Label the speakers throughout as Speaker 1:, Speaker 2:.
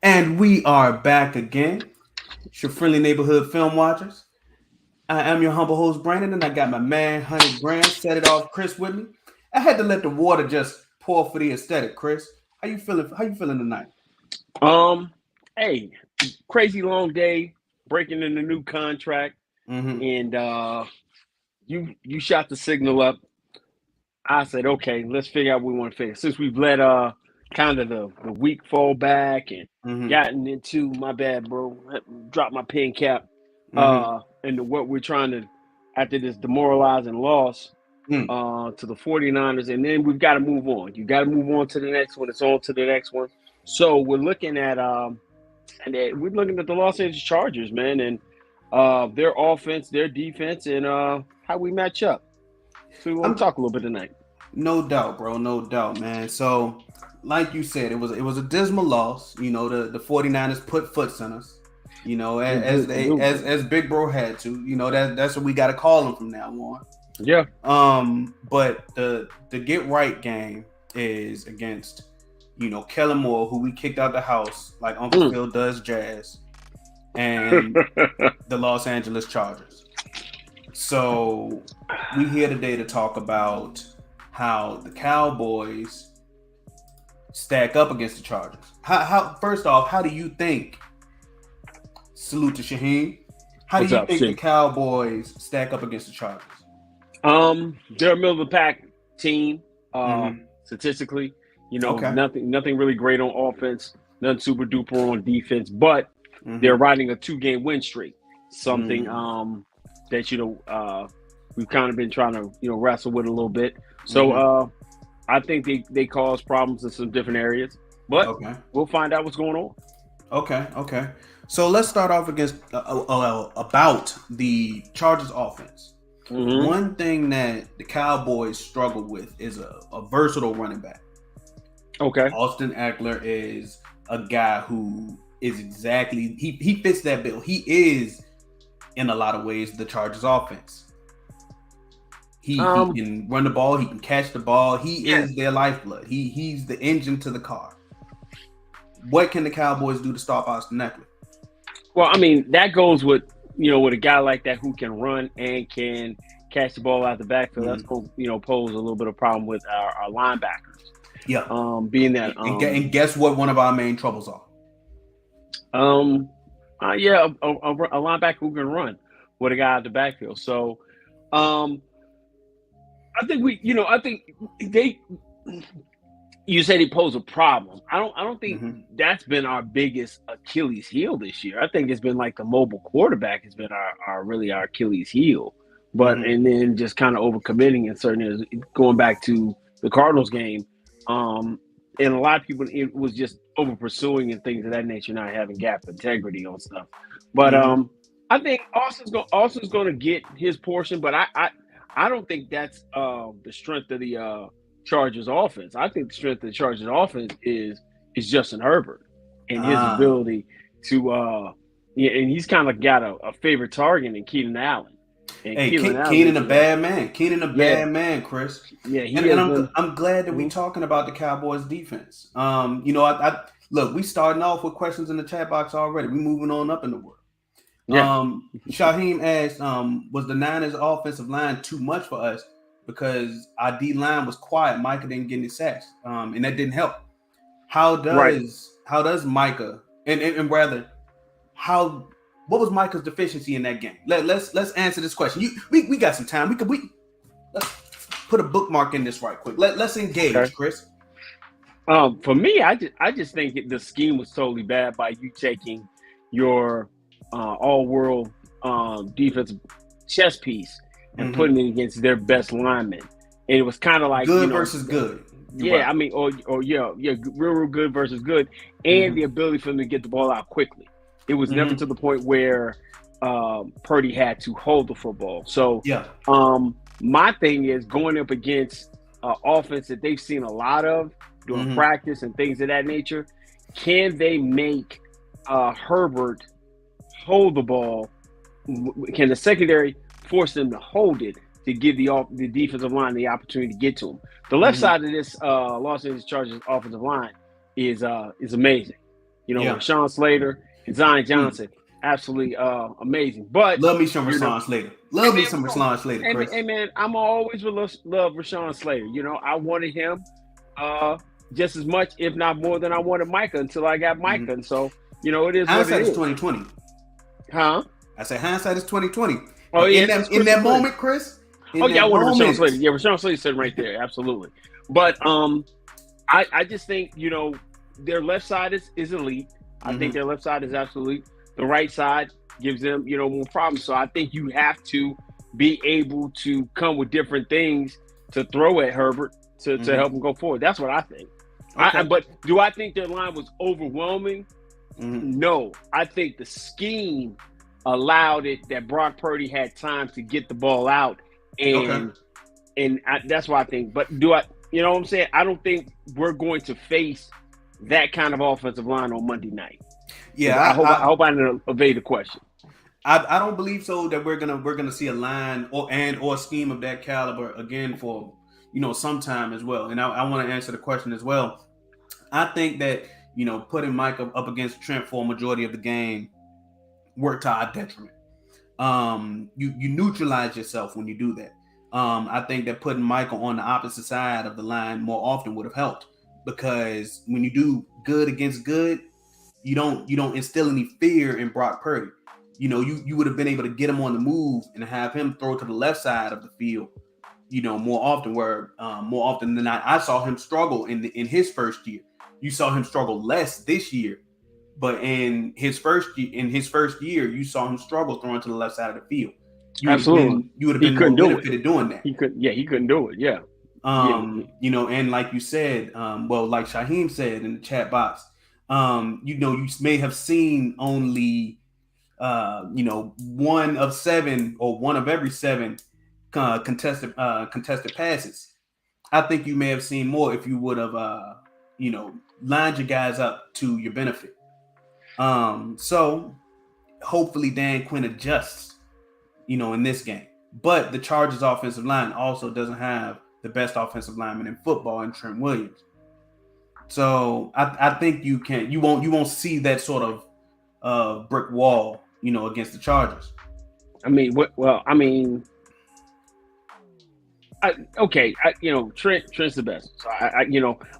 Speaker 1: And we are back again. It's your friendly neighborhood film watchers. I am your humble host, Brandon, and I got my man, 100 Grand, set it off, Chris, with me. I had to let the water just pour for the aesthetic, Chris. How you feeling? How you feeling tonight?
Speaker 2: Um, hey, crazy long day, breaking in a new contract,
Speaker 1: Mm-hmm.
Speaker 2: and you shot the signal up. I said, okay, let's figure out what we want to figure. Since we've let kind of the week fall back and
Speaker 1: Mm-hmm.
Speaker 2: gotten into my bad, bro. Dropped my pen cap
Speaker 1: Mm-hmm.
Speaker 2: into what we're trying to after this demoralizing loss
Speaker 1: Mm.
Speaker 2: to the 49ers, and then we've got to move on. You got to move on to the next one. It's on to the next one. So we're looking at we're looking at the Los Angeles Chargers, man, and their offense, their defense, and how we match up. So we want to
Speaker 1: I'm
Speaker 2: talk a little bit tonight.
Speaker 1: no doubt, bro. No doubt, man. So, like you said, it was a dismal loss. The 49ers put foots in us.
Speaker 2: They
Speaker 1: As
Speaker 2: did a
Speaker 1: they
Speaker 2: little
Speaker 1: as
Speaker 2: bit.
Speaker 1: as Big Bro had to. That's what we got to call them from now on.
Speaker 2: Yeah.
Speaker 1: But the get right game is against, Kellen Moore, who we kicked out the house like Uncle
Speaker 2: Mm.
Speaker 1: Phil does jazz, and the Los Angeles Chargers. So we here today to talk about how the Cowboys stack up against the Chargers. How first off, how do you think? Salute to Shaheem. How do
Speaker 2: What's
Speaker 1: you
Speaker 2: up,
Speaker 1: think the
Speaker 2: Shane?
Speaker 1: Cowboys stack up against the Chargers?
Speaker 2: They're a middle of the pack team.
Speaker 1: Mm-hmm.
Speaker 2: Statistically,
Speaker 1: Okay.
Speaker 2: nothing really great on offense, nothing super duper on defense, but they're
Speaker 1: Mm-hmm.
Speaker 2: riding a 2-game win streak. Something
Speaker 1: Mm-hmm.
Speaker 2: that we've kind of been trying to wrestle with a little bit. So
Speaker 1: Mm-hmm.
Speaker 2: I think they cause problems in some different areas, but
Speaker 1: Okay.
Speaker 2: we'll find out what's going on.
Speaker 1: Okay. Okay. So let's start off against about the Chargers offense.
Speaker 2: Hmm.
Speaker 1: One thing that the Cowboys struggle with is a versatile running back.
Speaker 2: Okay.
Speaker 1: Austin Eckler is a guy who is exactly he fits that bill. He is in a lot of ways the Chargers offense. He
Speaker 2: Um.
Speaker 1: can run the ball, he can catch the ball. He
Speaker 2: Yes.
Speaker 1: is their lifeblood. He's the engine to the car. What can the Cowboys do to stop Austin Eckler?
Speaker 2: Well, I mean, that goes with with a guy like that who can run and can catch the ball out the backfield. That's
Speaker 1: Mm-hmm.
Speaker 2: going to pose a little bit of problem with our linebackers.
Speaker 1: Yeah.
Speaker 2: Being that
Speaker 1: And guess what one of our main troubles are?
Speaker 2: um yeah, a linebacker who can run with a guy out the backfield. So um I think I think they. You said he posed a problem. I don't think
Speaker 1: Mm-hmm.
Speaker 2: that's been our biggest Achilles heel this year. I think it's been like the mobile quarterback has been our really our Achilles heel. But
Speaker 1: Mm-hmm.
Speaker 2: and then just kind of overcommitting in certain areas. Going back to the Cardinals game, and a lot of people it was just over pursuing and things of that nature, not having gap integrity on stuff. But
Speaker 1: Mm-hmm.
Speaker 2: I think Austin's going to get his portion, but I don't think that's the strength of the Chargers offense. I think the strength of the Chargers offense is Justin Herbert and his
Speaker 1: Ah.
Speaker 2: ability to yeah, and he's kind of got a favorite target in Keenan Allen. And
Speaker 1: Hey,
Speaker 2: Keenan Allen
Speaker 1: Keenan
Speaker 2: is
Speaker 1: a bad man. Keenan a
Speaker 2: yeah,
Speaker 1: bad man, Chris.
Speaker 2: yeah,
Speaker 1: And
Speaker 2: he
Speaker 1: and
Speaker 2: has
Speaker 1: I'm
Speaker 2: been.
Speaker 1: I'm glad that we
Speaker 2: Mhm.
Speaker 1: talking about the Cowboys defense. I look, we starting off with questions in the chat box already. We moving on up in the world.
Speaker 2: Yeah,
Speaker 1: Shaheem asked, was the Niners offensive line too much for us because our D line was quiet? Micah didn't get any sacks, and that didn't help.
Speaker 2: right.
Speaker 1: How does Micah and rather how what was Micah's deficiency in that game? Let's answer this question. We got some time. We let's put a bookmark in this right quick. Let's
Speaker 2: Okay.
Speaker 1: engage, Chris.
Speaker 2: For me, I just think the scheme was totally bad by you taking your all world defensive chess piece and
Speaker 1: Mm-hmm.
Speaker 2: putting it against their best lineman. And it was kind of like,
Speaker 1: Good versus good. You're
Speaker 2: yeah,
Speaker 1: right.
Speaker 2: I mean, or yeah, real good versus good, and
Speaker 1: Mm-hmm.
Speaker 2: the ability for them to get the ball out quickly. It was never
Speaker 1: Mm-hmm.
Speaker 2: to the point where Purdy had to hold the football. So
Speaker 1: Yeah.
Speaker 2: my thing is going up against offense that they've seen a lot of during
Speaker 1: Mm-hmm.
Speaker 2: practice and things of that nature. Can they make Herbert hold the ball? Can the secondary force them to hold it to give the defensive line the opportunity to get to him. The left
Speaker 1: Mm-hmm.
Speaker 2: side of this Los Angeles Chargers offensive line is amazing. You know,
Speaker 1: Yeah.
Speaker 2: Rashawn Slater and Zion
Speaker 1: Mm.
Speaker 2: Johnson, absolutely amazing. But
Speaker 1: Love me some
Speaker 2: you know,
Speaker 1: Rashawn Slater.
Speaker 2: hey
Speaker 1: Love me
Speaker 2: man,
Speaker 1: some Rashawn Slater,
Speaker 2: hey
Speaker 1: Chris.
Speaker 2: man, I'm always will love Rashawn Slater. You know, I wanted him uh, just as much, if not more, than I wanted Micah until I got
Speaker 1: Mm-hmm.
Speaker 2: Micah, and so you know, it is what it
Speaker 1: Hindsight is
Speaker 2: is,
Speaker 1: 2020.
Speaker 2: huh?
Speaker 1: I say hindsight is 2020.
Speaker 2: Oh
Speaker 1: But
Speaker 2: yeah,
Speaker 1: in
Speaker 2: it's
Speaker 1: that
Speaker 2: crystal clear.
Speaker 1: moment, Chris,
Speaker 2: Oh
Speaker 1: in
Speaker 2: yeah, I
Speaker 1: that
Speaker 2: wanted Rashawn
Speaker 1: moment,
Speaker 2: Slater. Yeah, Rashawn Slater sitting right there, absolutely. But I just think, you know, their left side is elite. I think
Speaker 1: mm-hmm.
Speaker 2: their left side is absolute. The right side gives them, you know, more problems. So I think you have to be able to come with different things to throw at Herbert to
Speaker 1: Mm-hmm.
Speaker 2: help him go forward. That's what I think.
Speaker 1: Okay.
Speaker 2: But do I think their line was overwhelming?
Speaker 1: Mm-hmm.
Speaker 2: No. I think the scheme allowed it that Brock Purdy had time to get the ball out,
Speaker 1: Okay.
Speaker 2: and that's why I think. But do I? You know what I'm saying? I don't think we're going to face that kind of offensive line on Monday night.
Speaker 1: Yeah,
Speaker 2: I hope I didn't evade the question.
Speaker 1: I don't believe so that we're gonna see a line or a scheme of that caliber again for some time as well. And I want to answer the question as well. I think that putting Mike up against Trent for a majority of the game worked to our detriment. You neutralize yourself when you do that. I think that putting Michael on the opposite side of the line more often would have helped, because when you do good against good, you don't instill any fear in Brock Purdy. You would have been able to get him on the move and have him throw to the left side of the field, more often. Where more often than not, I saw him struggle in his first year. You saw him struggle less this year, but in his first year, you saw him struggle throwing to the left side of the field.
Speaker 2: Absolutely,
Speaker 1: You would have
Speaker 2: he
Speaker 1: been more
Speaker 2: couldn't do it.
Speaker 1: benefited doing that.
Speaker 2: He couldn't. Yeah, he couldn't do it. Yeah, yeah.
Speaker 1: And like you said, like Shaheem said in the chat box, you may have seen only, one of seven or one of every seven contested passes. I think you may have seen more if you would have, lined your guys up to your benefit. So hopefully Dan Quinn adjusts, in this game. But the Chargers offensive line also doesn't have the best offensive lineman in football in Trent Williams. So I think you won't see that sort of brick wall, against the Chargers.
Speaker 2: I mean, well, I mean, Trent's the best. So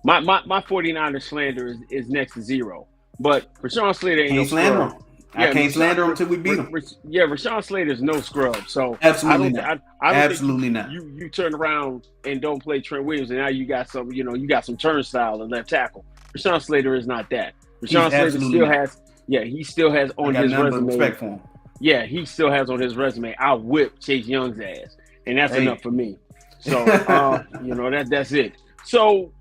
Speaker 2: my 49ers slander is next to zero. But Rashawn Slater ain't no
Speaker 1: slander
Speaker 2: scrub.
Speaker 1: him. I can't slander him until we beat him.
Speaker 2: Rashawn Slater's no scrub. So
Speaker 1: absolutely not.
Speaker 2: I don't
Speaker 1: absolutely
Speaker 2: think
Speaker 1: not.
Speaker 2: You turn around and don't play Trent Williams, and now you got some turnstile and left tackle. Rashawn Slater is not that. Rashawn Slater he still has on his resume.
Speaker 1: Respect for him.
Speaker 2: Yeah, he still has on his resume, I whipped Chase Young's ass, and that's enough for me. So that's it. So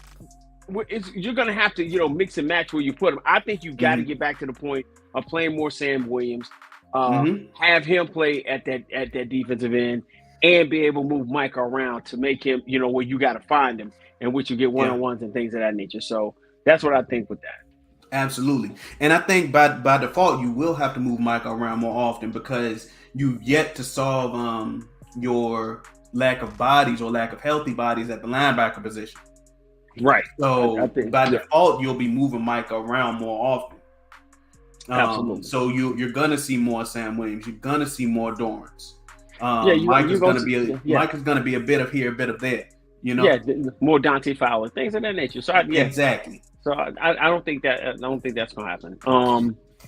Speaker 2: you're gonna have to mix and match where you put him. I think you got to get back to the point of playing more Sam Williams, have him play at that defensive end, and be able to move Mike around to make him where you got to find him, and which you get one-on-ones and things of that nature. So that's what I think with that.
Speaker 1: Absolutely. And I think by default you will have to move Mike around more often, because you've yet to solve your lack of bodies or lack of healthy bodies at the linebacker position.
Speaker 2: Right.
Speaker 1: So I think, by default you'll be moving Mike around more often.
Speaker 2: Absolutely.
Speaker 1: So you're gonna see more Sam Williams. You're gonna see more Dorrance. Mike is gonna be a bit of here, a bit of there.
Speaker 2: Yeah, more Dante Fowler, things of that nature. So
Speaker 1: exactly.
Speaker 2: So I don't think that's gonna happen.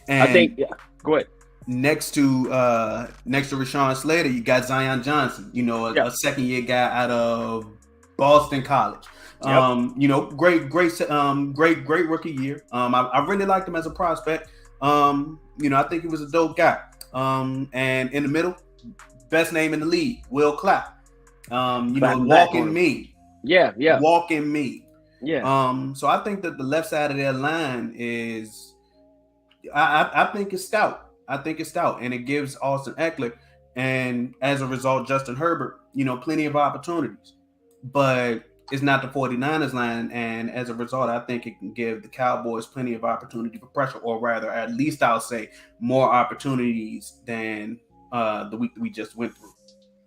Speaker 2: I think go ahead.
Speaker 1: Next to Rashawn Slater, you got Zion Johnson. A second year guy out of Boston College. Great rookie year. I really liked him as a prospect. I think he was a dope guy. And in the middle, best name in the league, Will Clapp. Walking me.
Speaker 2: Yeah.
Speaker 1: Walking me.
Speaker 2: Yeah.
Speaker 1: So I think that the left side of their line is, I think it's stout. I think it's stout, and it gives Austin Eckler and as a result Justin Herbert, plenty of opportunities. But it's not the 49ers line, and as a result, I think it can give the Cowboys plenty of opportunity for pressure, or rather, at least I'll say more opportunities than the week that we just went through.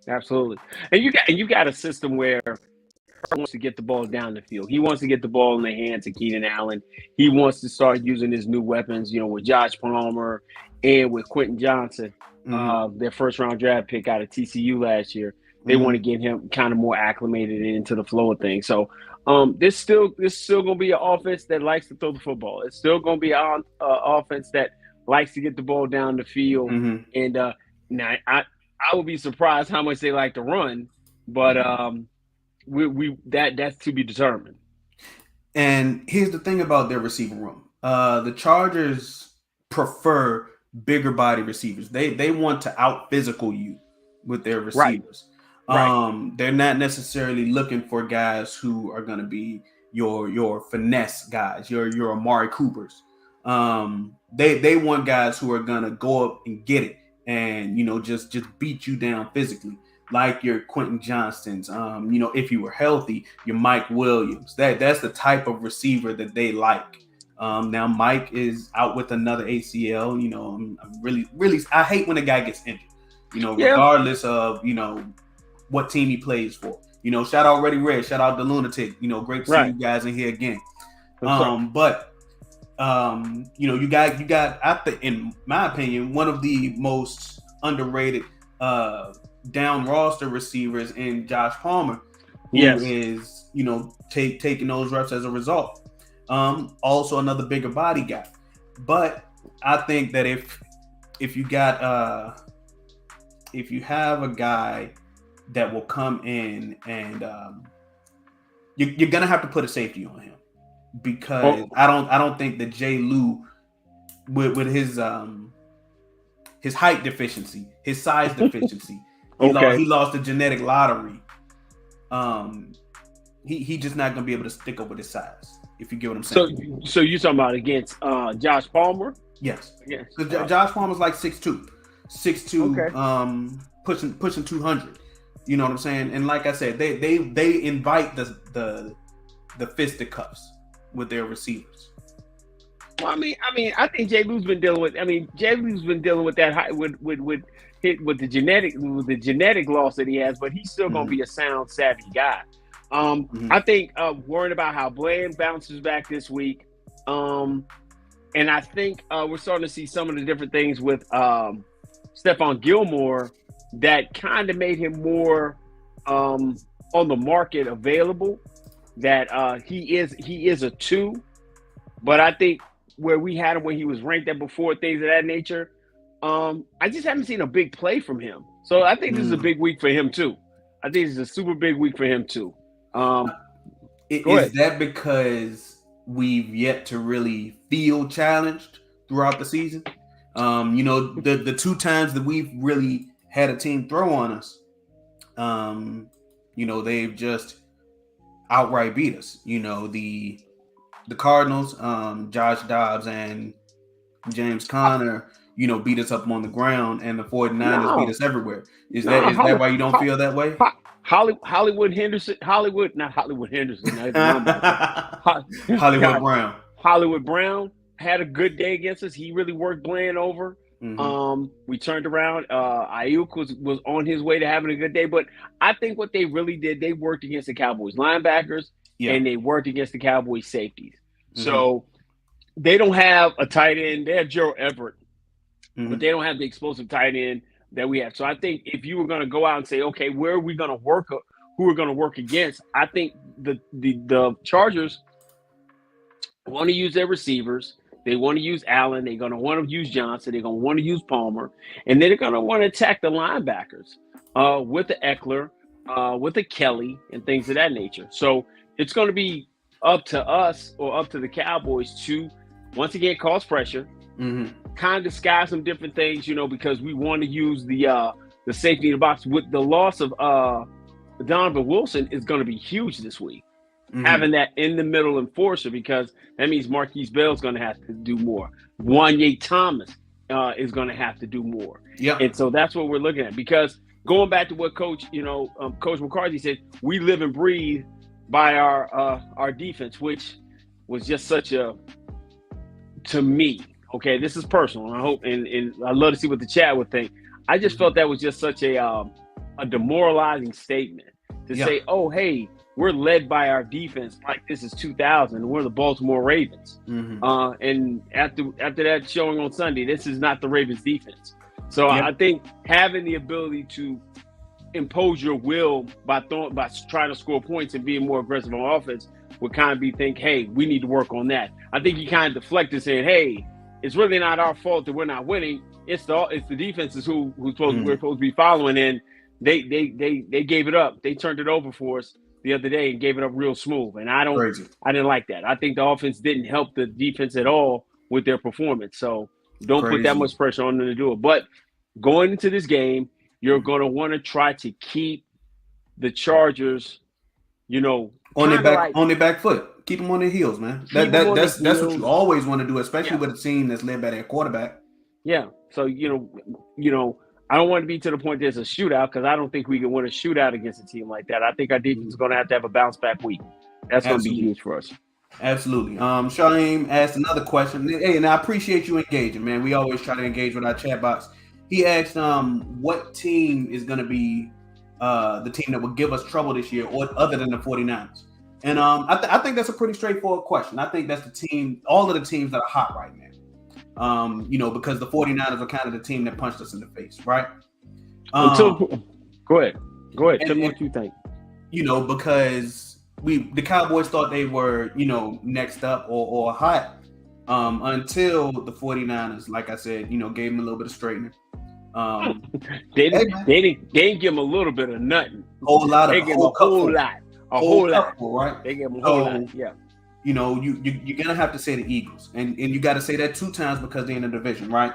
Speaker 2: Absolutely. And you got a system where he wants to get the ball down the field. He wants to get the ball in the hands of Keenan Allen. He wants to start using his new weapons, with Josh Palmer and with Quentin Johnson, their first round draft pick out of TCU last year. They want to get him kind of more acclimated into the flow of things. So this still going to be an offense that likes to throw the football. It's still going to be an offense that likes to get the ball down the field. And now I would be surprised how much they like to run, but that's to be determined.
Speaker 1: And here's the thing about their receiver room: the Chargers prefer bigger body receivers. They want to out physical you with their receivers. Right. They're not necessarily looking for guys who are going to be your finesse guys, your Amari Coopers. They want guys who are going to go up and get it and just beat you down physically, like your Quentin Johnsons. If you were healthy, your Mike Williams. That's the type of receiver that they like. Now Mike is out with another ACL. I'm really I hate when a guy gets injured. Regardless of what team he plays for. Shout out Reddy Red, shout out the Lunatic. Great to see you guys in here again. But you got in my opinion, one of the most underrated down roster receivers in Josh Palmer, who is taking those reps as a result. Also another bigger body guy. But I think that if you have a guy that will come in and you're gonna have to put a safety on him, because I don't think that Jay Lou with his height deficiency, his size deficiency, he lost the genetic lottery. He just not gonna be able to stick up with his size, if you get what I'm saying.
Speaker 2: So you're talking about against Josh Palmer?
Speaker 1: Yes. Because Josh Palmer's like 6'2", pushing 200. You know what I'm saying? And like I said, they invite the fisticuffs with their receivers.
Speaker 2: Well, I think Jay Lou's been dealing with. That height with the genetic loss that he has, but he's still gonna be a sound, savvy guy. I think worrying about how Bland bounces back this week, and I think we're starting to see some of the different things with Stephon Gilmore that kind of made him more on the market available. That he is a 2, but I think where we had him when he was ranked at before, things of that nature, I just haven't seen a big play from him. So I think this is a big week for him too. I think this is a super big week for him too.
Speaker 1: Is that because we've yet to really feel challenged throughout the season? The 2 times that we've really had a team throw on us, they've just outright beat us. The Cardinals, Josh Dobbs and James Conner, beat us up on the ground, and the 49ers beat us everywhere. Is that why you don't feel that way?
Speaker 2: Hollywood Brown had a good day against us. He really worked Bland over. We turned around. Ayuk was on his way to having a good day, but I think what they really did, they worked against the Cowboys linebackers and they worked against the Cowboys safeties. So they don't have a tight end. They have Gerald Everett, but they don't have the explosive tight end that we have. So I think if you were going to go out and say, okay, where are we going to work? Who we're going to work against? I think the Chargers want to use their receivers. They want to use Allen. They're going to want to use Johnson. They're going to want to use Palmer. And then they're going to want to attack the linebackers with the Eckler, with the Kelly, and things of that nature. So it's going to be up to us or up to the Cowboys to, once again, cause pressure, kind of disguise some different things, because we want to use the safety in the box. With the loss of Donovan Wilson is going to be huge this week. Having that in the middle enforcer, because that means Marquise Bell is going to have to do more. Wanye Thomas is going to have to do more. Yeah, and so that's what we're looking at. Because going back to what Coach McCarthy said, we live and breathe by our defense, which was just such a, to me. Okay, this is personal. I hope and I'd love to see what the chat would think. I just felt that was just such a a demoralizing statement to say, oh, hey, we're led by our defense like this is 2000. We're the Baltimore Ravens. And after that showing on Sunday, this is not the Ravens defense. So I think having the ability to impose your will by trying to score points and being more aggressive on offense would kind of think, hey, we need to work on that. I think you kind of deflected saying, hey, it's really not our fault that we're not winning. It's the defenses who's supposed we're supposed to be following, and they gave it up. They turned it over for us the other day and gave it up real smooth. And I didn't like that. I think the offense didn't help the defense at all with their performance. So don't put that much pressure on them to do it. But going into this game, you're going to want to try to keep the Chargers,
Speaker 1: on their back foot. Keep them on their heels, man. That's what you always want to do, especially with a team that's led by their quarterback.
Speaker 2: Yeah. So I don't want to be to the point there's a shootout, because I don't think we can win a shootout against a team like that. I think our defense is going to have a bounce back week. That's going to be huge for us.
Speaker 1: Absolutely. Shaheem asked another question. Hey, and I appreciate you engaging, man. We always try to engage with our chat box. He asked, what team is going to be the team that will give us trouble this year, or other than the 49ers? And I think that's a pretty straightforward question. I think that's the team, all of the teams that are hot right now. Because the 49ers are kind of the team that punched us in the face, right?
Speaker 2: Go ahead. Tell me what you think.
Speaker 1: Because the Cowboys thought they were, next up or hot until the 49ers, like I said, gave them a little bit of straightening.
Speaker 2: They didn't give them a little bit of nothing.
Speaker 1: A whole lot.
Speaker 2: Right? They gave them a whole lot. Yeah.
Speaker 1: You're gonna have to say the Eagles, and you got to say that 2 times because they're in the division, right?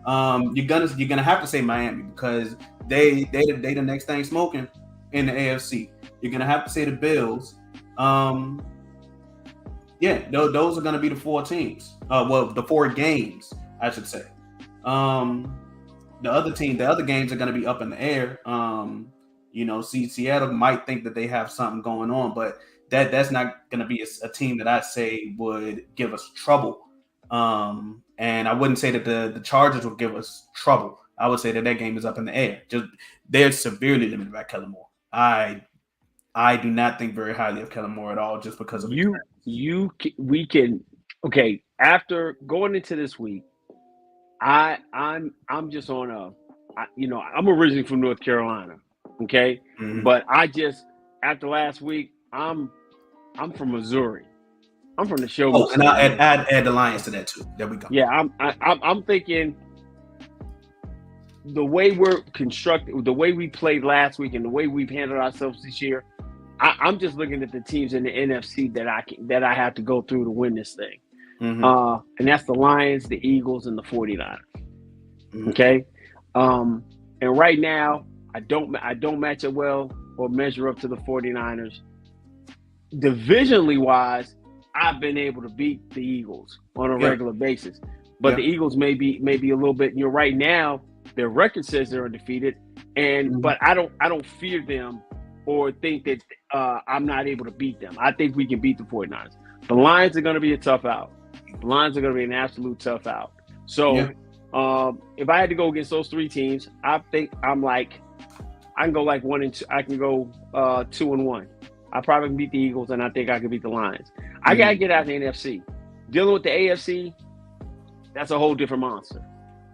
Speaker 1: You're gonna have to say Miami because they the next thing smoking in the AFC. You're gonna have to say the Bills. Those are gonna be the 4 teams. The 4 games, I should say. The other games are gonna be up in the air. Seattle might think that they have something going on, but that's not going to be a team that I say would give us trouble. And I wouldn't say that the Chargers will give us trouble. I would say that game is up in the air. Just they're severely limited by Kellen Moore. I do not think very highly of Kellen Moore at all, just because of
Speaker 2: after going into this week, I'm just on I'm originally from North Carolina, okay? But after last week, I'm from Missouri. I'm from the show.
Speaker 1: Oh, and I'll add the Lions to that too. There we go.
Speaker 2: Yeah, I'm thinking the way we're constructed, the way we played last week, and the way we've handled ourselves this year. I'm just looking at the teams in the NFC that I have to go through to win this thing. And that's the Lions, the Eagles, and the 49ers. Okay. And right now, I don't match it well or measure up to the 49ers. Divisionally wise, I've been able to beat the Eagles on a regular basis, but the Eagles may be a little bit. Right now, their record says they're undefeated, but I don't fear them or think that I'm not able to beat them. I think we can beat the 49ers. The Lions are going to be a tough out. The Lions are going to be an absolute tough out. So if I had to go against those 3 teams, I think I can go like 1-2. I can go 2-1. I probably can beat the Eagles, and I think I can beat the Lions. I got to get out of the NFC. Dealing with the AFC, that's a whole different monster.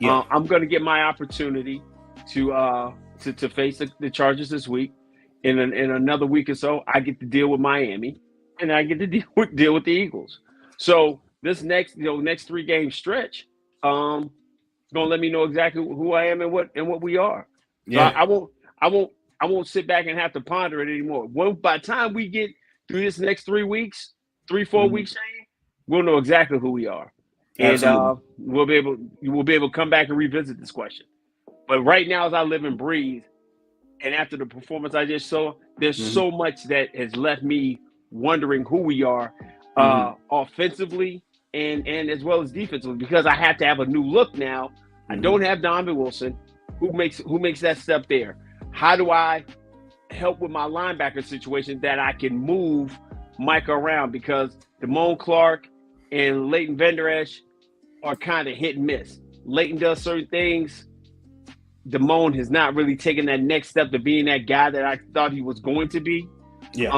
Speaker 2: Yeah. I'm going to get my opportunity to face the Chargers this week. In another week or so, I get to deal with Miami, and I get to deal with the Eagles. So this next 3-game stretch, going to let me know exactly who I am and what we are. Yeah. So I won't sit back and have to ponder it anymore. By the time we get through this next 4 weeks, we'll know exactly who we are. Absolutely. And we'll be able to come back and revisit this question. But right now, as I live and breathe, and after the performance I just saw, there's so much that has left me wondering who we are offensively and as well as defensively, because I have to have a new look now. I don't have Donovan Wilson. Who makes that step there? How do I help with my linebacker situation that I can move Micah around? Because Damone Clark and Leighton Vander Esch are kind of hit and miss. Leighton does certain things Damone has not really taken that next step to being that guy that I thought he was going to be.
Speaker 1: Yeah.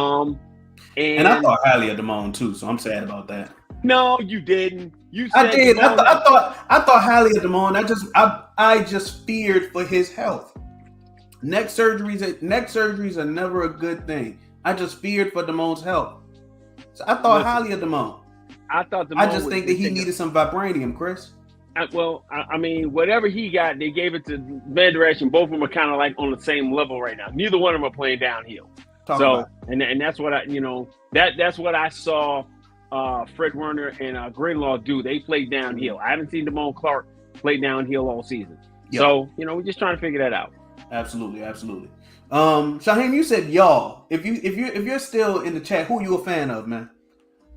Speaker 1: And I
Speaker 2: And
Speaker 1: thought highly of Damone too, so I'm sad about that.
Speaker 2: no, you didn't. You
Speaker 1: I
Speaker 2: said
Speaker 1: did.
Speaker 2: Damone.
Speaker 1: I thought highly of Damone. I just feared for his health. Neck surgeries are never a good thing. I just feared for Damone's health. So I thought highly of Damone.
Speaker 2: I thought Damone
Speaker 1: I just think that he needed some vibranium, Chris.
Speaker 2: I mean, whatever he got, they gave it to Van Direction. Both of them are kind of like on the same level right now. Neither one of them are playing downhill. And that's what that's what I saw Fred Warner and Greenlaw do. They played downhill. I haven't seen Damone Clark play downhill all season. Yep. So, we're just trying to figure that out.
Speaker 1: Absolutely. Shaheem, you said y'all. If you're still in the chat, who are you a fan of, man?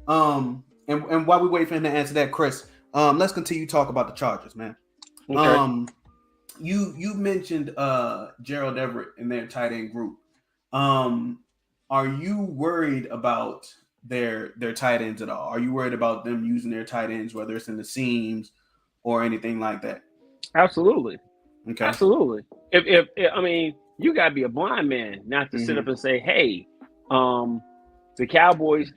Speaker 1: And while we wait for him to answer that, Chris, let's continue to talk about the Chargers, man. Okay. You mentioned Gerald Everett in their tight end group. Are you worried about their tight ends at all? Are you worried about them using their tight ends, whether it's in the seams or anything like that?
Speaker 2: Absolutely.
Speaker 1: Okay.
Speaker 2: Absolutely. If I mean, you gotta be a blind man not to sit up and say, hey, the Cowboys,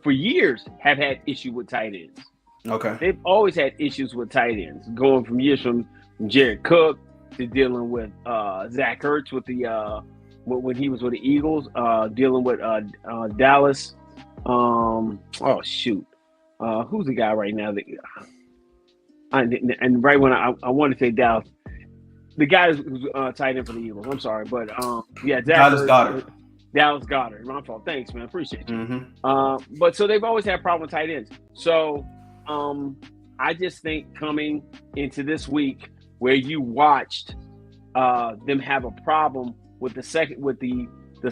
Speaker 2: for years have had issue with tight ends.
Speaker 1: Okay.
Speaker 2: They've always had issues with tight ends, going from years from Jared Cook to dealing with Zach Ertz with the when he was with the Eagles, dealing with Dallas. Who's the guy right now? And right when I want to say Dallas, the guy who's tight end for the Eagles. I'm sorry, but
Speaker 1: Dallas Goedert.
Speaker 2: Dallas Goedert. My fault. Thanks, man. Appreciate you.
Speaker 1: Mm-hmm.
Speaker 2: But so they've always had a problem with tight ends. So I just think coming into this week where you watched them have a problem with the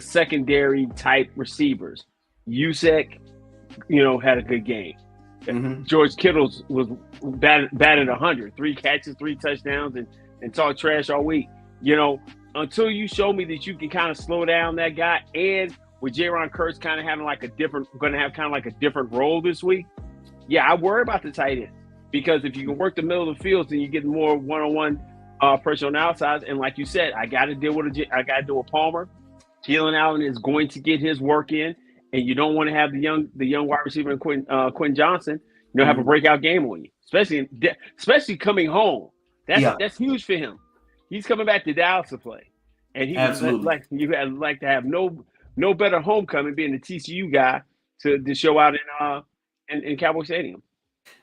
Speaker 2: secondary type receivers, Usek, had a good game. Mm-hmm. George Kittle was batted 100, 3 catches, 3 touchdowns, and talk trash all week. Until you show me that you can kind of slow down that guy, and with Jaron Kurtz kind of having going to have kind of like a different role this week. Yeah, I worry about the tight end, because if you can work the middle of the field, then you get more one-on-one pressure on the outside. And like you said, I got to deal with Palmer. Keelan Allen is going to get his work in. And you don't want to have the young wide receiver Quinn Johnson, have a breakout game on you, especially coming home. That's huge for him. He's coming back to Dallas to play, and you had to have no better homecoming being the TCU guy to show out in Cowboy Stadium.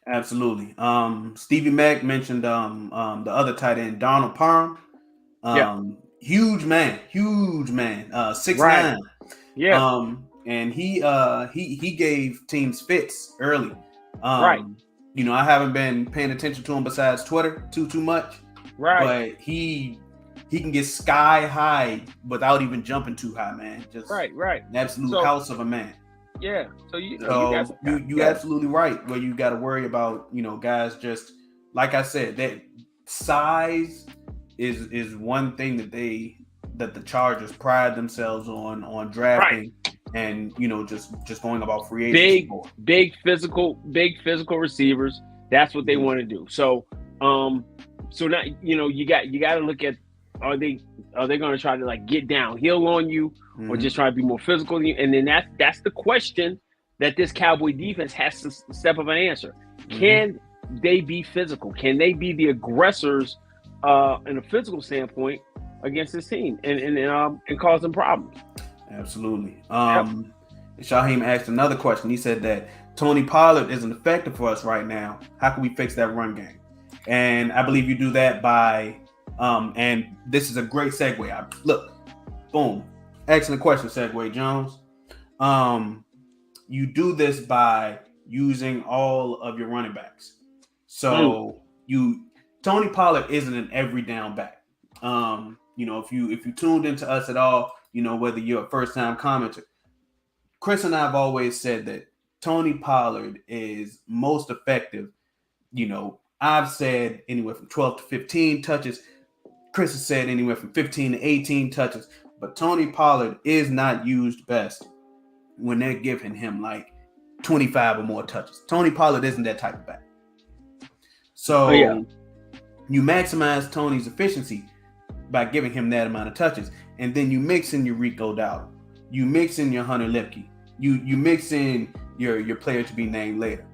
Speaker 1: Absolutely. Stevie Mack mentioned the other tight end, Donald Parham. Huge man, 6'9".
Speaker 2: Right. Yeah.
Speaker 1: And he gave teams fits early.
Speaker 2: Right.
Speaker 1: I haven't been paying attention to him besides Twitter too much.
Speaker 2: Right.
Speaker 1: But he can get sky high without even jumping too high, man. Just
Speaker 2: right.
Speaker 1: An absolute house of a man.
Speaker 2: Yeah. So
Speaker 1: you absolutely right. Where you got to worry about guys, just like I said, that size is one thing that the Chargers pride themselves on drafting.
Speaker 2: Right.
Speaker 1: And just going about free agency.
Speaker 2: Big physical receivers. That's what they want to do. So now you got to look at, are they going to try to get downhill on you, or just try to be more physical than you? And then that's the question that this Cowboy defense has to step up and answer. Can they be physical? Can they be the aggressors in a physical standpoint against this team and cause them problems?
Speaker 1: Absolutely. Shaheem asked another question. He said that Tony Pollard isn't effective for us right now. How can we fix that run game? And I believe you do that by, and this is a great segue. Look, boom. Excellent question, Segway Jones. You do this by using all of your running backs. So Tony Pollard isn't an every down back. If you tuned into us at all, whether you're a first-time commenter, Chris and I have always said that Tony Pollard is most effective. I've said anywhere from 12 to 15 touches. Chris has said anywhere from 15 to 18 touches. But Tony Pollard is not used best when they're giving him 25 or more touches. Tony Pollard isn't that type of back. So you maximize Tony's efficiency by giving him that amount of touches. And then you mix in your Rico Dowdle, you mix in your Hunter Lipke, you mix in your player to be named later.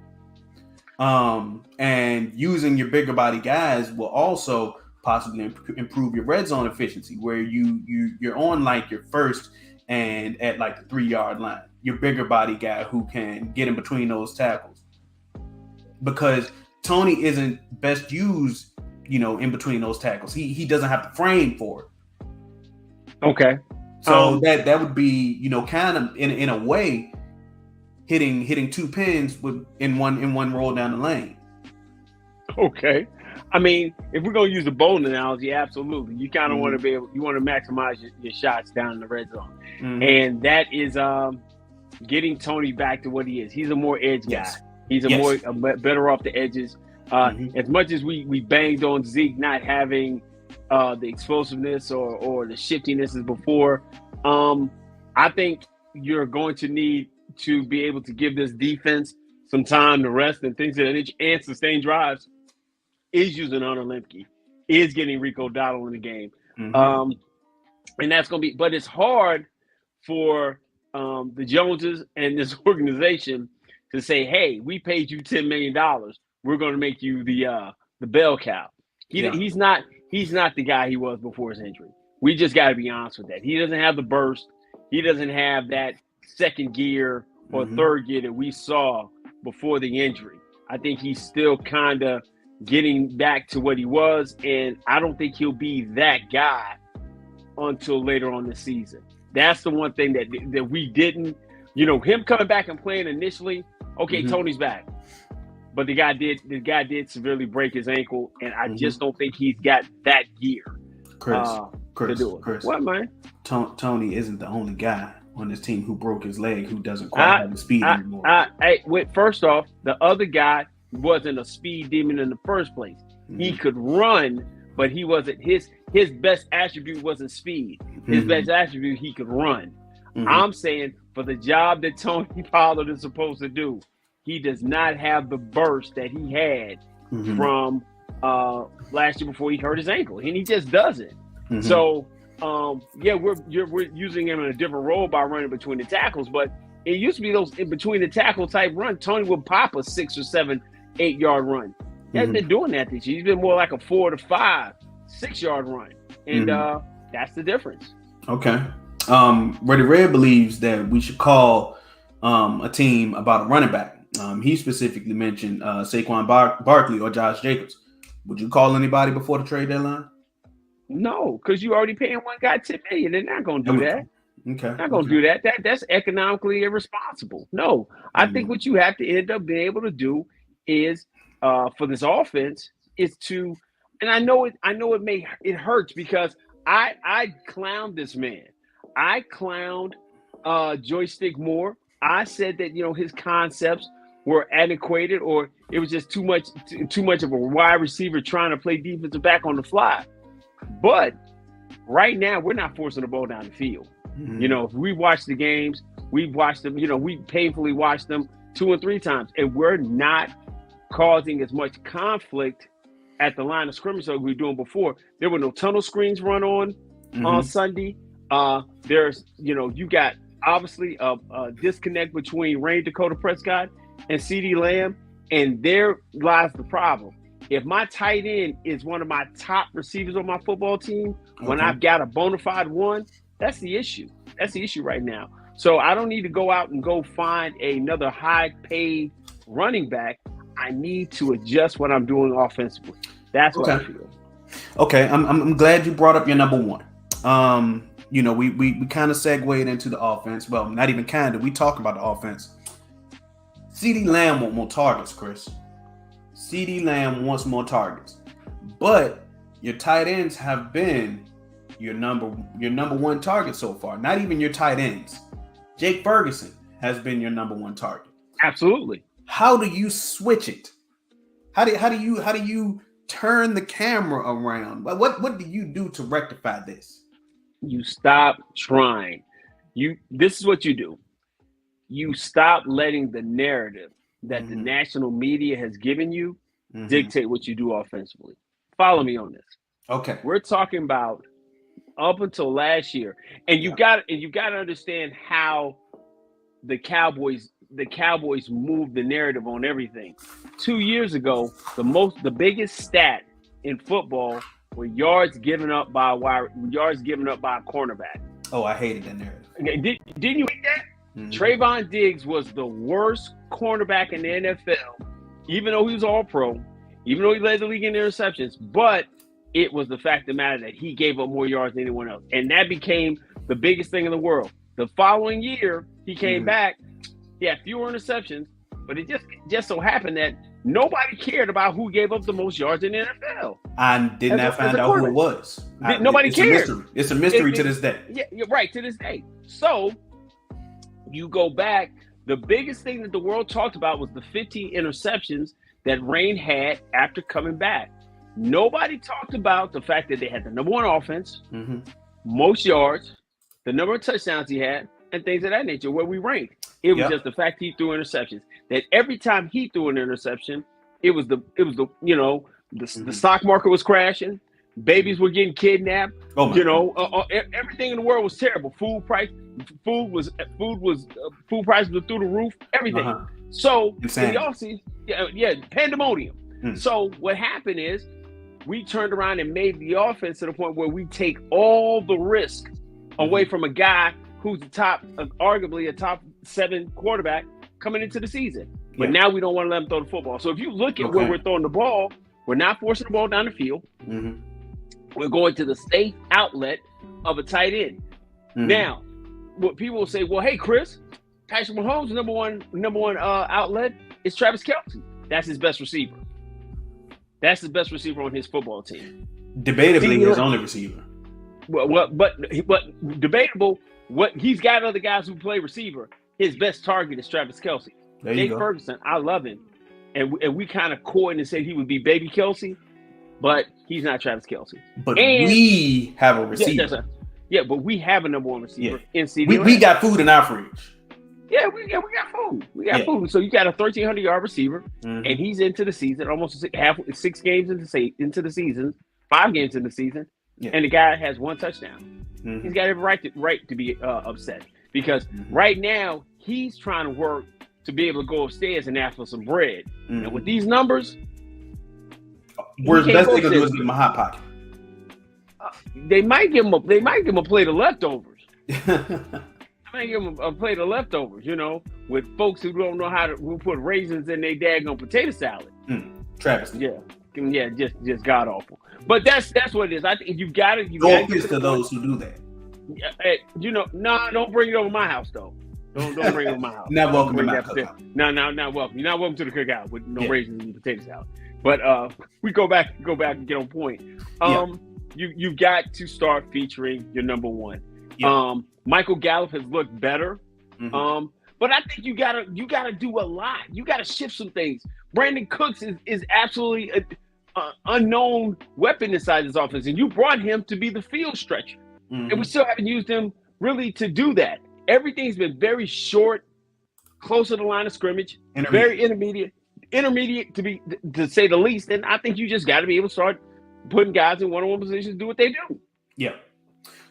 Speaker 1: And using your bigger body guys will also possibly improve your red zone efficiency, where you're on like your first and at like the 3-yard line, your bigger body guy who can get in between those tackles, because Tony isn't best used, in between those tackles. He doesn't have the frame for it.
Speaker 2: Okay.
Speaker 1: So that would be, kind of in a way hitting two pins in one roll down the lane.
Speaker 2: Okay. I mean, if we're gonna use the bowling analogy, absolutely. You kind of want to be able, you want to maximize your shots down in the red zone, and that is getting Tony back to what he is. He's a more edge guy. He's a better off the edges. As much as we banged on Zeke not having the explosiveness or the shiftiness as before, I think you're going to need to be able to give this defense some time to rest and things of that nature and sustain drives. Is using Hunter Lipke, is getting Rico Dowdle in the game. And that's going to be – but it's hard for the Joneses and this organization to say, hey, we paid you $10 million. We're going to make you the bell cow. He's not the guy he was before his injury. We just got to be honest with that. He doesn't have the burst. He doesn't have that second gear or third gear that we saw before the injury. I think he's still kind of getting back to what he was, and I don't think he'll be that guy until later on the season. That's the one thing that we didn't, him coming back and playing initially. Okay, Tony's back, but the guy did severely break his ankle, and I just don't think he's got that gear.
Speaker 1: Chris,
Speaker 2: to do it.
Speaker 1: Chris,
Speaker 2: what, man?
Speaker 1: Tony isn't the only guy on this team who broke his leg, who doesn't quite have the speed anymore.
Speaker 2: First off, the other guy wasn't a speed demon in the first place. He could run, but he wasn't his best attribute wasn't speed. His best attribute, he could run. I'm saying for the job that Tony Pollard is supposed to do, he does not have the burst that he had from last year before he hurt his ankle, and he just doesn't. So we're using him in a different role by running between the tackles, but it used to be those in between the tackle type run. Tony would pop a 6 or 7, 8-yard run. He hasn't been doing that this year. He's been more like a 4 to 5, 6-yard run, and that's the difference.
Speaker 1: Okay. Reddy Red believes that we should call a team about a running back. He specifically mentioned Saquon Barkley or Josh Jacobs. Would you call anybody before the trade deadline?
Speaker 2: No, because you already paying one guy $10 million. They're not going to do that.
Speaker 1: Okay.
Speaker 2: Not going to do that. That's economically irresponsible. No, I think what you have to end up being able to do is for this offense is to, and I know it hurts because I clowned this man. I clowned Joystick Moore. I said that his concepts were antiquated, or it was just too much of a wide receiver trying to play defensive back on the fly. But right now, we're not forcing the ball down the field. If we watch the games, we've watched them. We painfully watched them 2 and 3 times, and we're not causing as much conflict at the line of scrimmage as we were doing before. There were no tunnel screens run on Sunday. There's, you got obviously a disconnect between Rain Dakota Prescott and CeeDee Lamb, and there lies the problem. If my tight end is one of my top receivers on my football team, when I've got a bona fide one, that's the issue. That's the issue right now. So I don't need to go out and go find another high-paid running back. I need to adjust what I'm doing offensively. That's what I feel.
Speaker 1: Okay, I'm glad you brought up your number one. We kind of segued into the offense. Well, not even kind of. We talked about the offense. CeeDee Lamb want more targets, Chris. CeeDee Lamb wants more targets. But your tight ends have been your number one target so far. Not even your tight ends. Jake Ferguson has been your number one target.
Speaker 2: Absolutely.
Speaker 1: How do you switch it? How do you turn the camera around? What do you do to rectify this?
Speaker 2: You stop trying. This is what you do. You stop letting the narrative that the national media has given you dictate what you do offensively. Follow me on this.
Speaker 1: Okay.
Speaker 2: We're talking about up until last year. And you got to understand how the Cowboys moved the narrative on everything. 2 years ago, the biggest stat in football were yards given up by a cornerback.
Speaker 1: Oh, I hated that narrative.
Speaker 2: Didn't you hate that? Mm-hmm. Trayvon Diggs was the worst cornerback in the NFL, even though he was all pro, even though he led the league in interceptions, but it was the fact of the matter that he gave up more yards than anyone else. And that became the biggest thing in the world. The following year, he came back. He had fewer interceptions, but it just so happened that nobody cared about who gave up the most yards in the NFL.
Speaker 1: I did not find out who it was.
Speaker 2: Nobody cared.
Speaker 1: It's a mystery to this day.
Speaker 2: Yeah, you're right, to this day. So you go back, the biggest thing that the world talked about was the 15 interceptions that Rain had after coming back. Nobody talked about the fact that they had the number one offense, most yards, the number of touchdowns he had, and things of that nature, where we ranked. It was just the fact he threw interceptions. That every time he threw an interception, it was the stock market was crashing, babies were getting kidnapped. Everything in the world was terrible. Food prices were through the roof. Everything. So in the offseason, pandemonium. So what happened is we turned around and made the offense to the point where we take all the risk away from a guy who's arguably a top 7 quarterback coming into the season. But now we don't want to let him throw the football. So if you look at where we're throwing the ball, we're not forcing the ball down the field. We're going to the safe outlet of a tight end. Now, what people will say, well, hey, Chris, Patrick Mahomes' number one outlet is Travis Kelce. That's his best receiver. That's the best receiver on his football team.
Speaker 1: Debatably, his only receiver.
Speaker 2: But debatable. What he's got other guys who play receiver. His best target is Travis Kelce. Jake Ferguson, I love him, and we kind of coined and said he would be Baby Kelce, but he's not Travis Kelce.
Speaker 1: But we have a receiver.
Speaker 2: But we have a number one receiver in CD.
Speaker 1: We got food in our fridge.
Speaker 2: Yeah, we got food. We got food. So you got a 1,300-yard receiver, and he's into the season, almost 6 games into the season, 5 games into the season, and the guy has 1 touchdown. He's got every right to be upset because right now he's trying to work to be able to go upstairs and ask for some bread. And with these numbers,
Speaker 1: where's the best thing to do is give him a hot pocket.
Speaker 2: They might give him a plate of leftovers. I might give him a plate of leftovers, with folks who don't know who put raisins in their daggone potato salad.
Speaker 1: Travis.
Speaker 2: Yeah, just god awful. But that's what it is. I think you got to
Speaker 1: to those who do that.
Speaker 2: Don't bring it over my house though. Don't bring it over my house.
Speaker 1: Not welcome to my cookout.
Speaker 2: No, not welcome. You're not welcome to the cookout with no raisins and potato salad. But we go back and get on point. You've got to start featuring your number one. Michael Gallup has looked better. But I think you gotta do a lot. You gotta shift some things. Brandon Cooks is absolutely an unknown weapon inside this offense, and you brought him to be the field stretcher, and we still haven't used him really to do that. Everything's been very short, close to the line of scrimmage, very intermediate to say the least. And I think you just got to be able to start putting guys in one-on-one positions to do what they do.
Speaker 1: Yeah.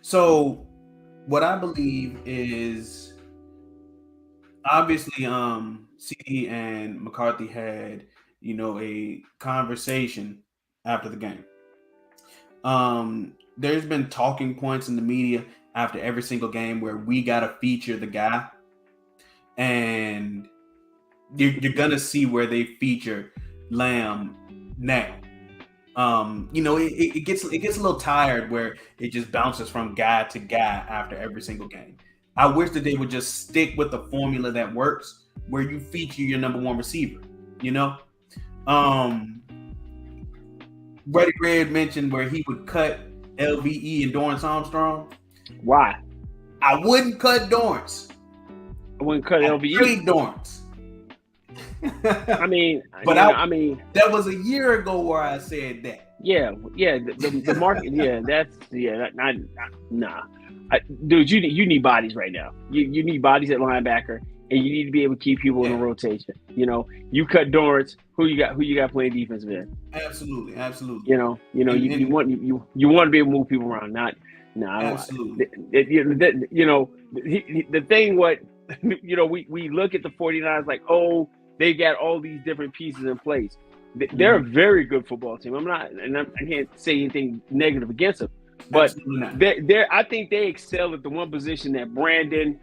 Speaker 1: So what I believe is obviously CD and McCarthy had, a conversation after the game. There's been talking points in the media after every single game where we got to feature the guy. And you're going to see where they feature Lamb now. It gets a little tired where it just bounces from guy to guy after every single game. I wish that they would just stick with the formula that works where you feature your number one receiver, Freddie Red mentioned where he would cut LVE and Dorrance Armstrong.
Speaker 2: Why?
Speaker 1: I wouldn't cut Dorrance.
Speaker 2: I wouldn't cut LVE.
Speaker 1: Trade Dorrance.
Speaker 2: I mean,
Speaker 1: that was a year ago where I said that.
Speaker 2: Yeah. The market. Nah. Dude, you need bodies right now. You need bodies at linebacker, and you need to be able to keep people in a rotation. You cut Dorrance. Who you got playing defensive end?
Speaker 1: Absolutely.
Speaker 2: You want to be able to move people around, No, I don't.
Speaker 1: Absolutely.
Speaker 2: The thing what we look at the 49ers like, oh, they got all these different pieces in place. They're a very good football team. I can't say anything negative against them, but
Speaker 1: Absolutely not.
Speaker 2: I think they excel at the one position that Brandon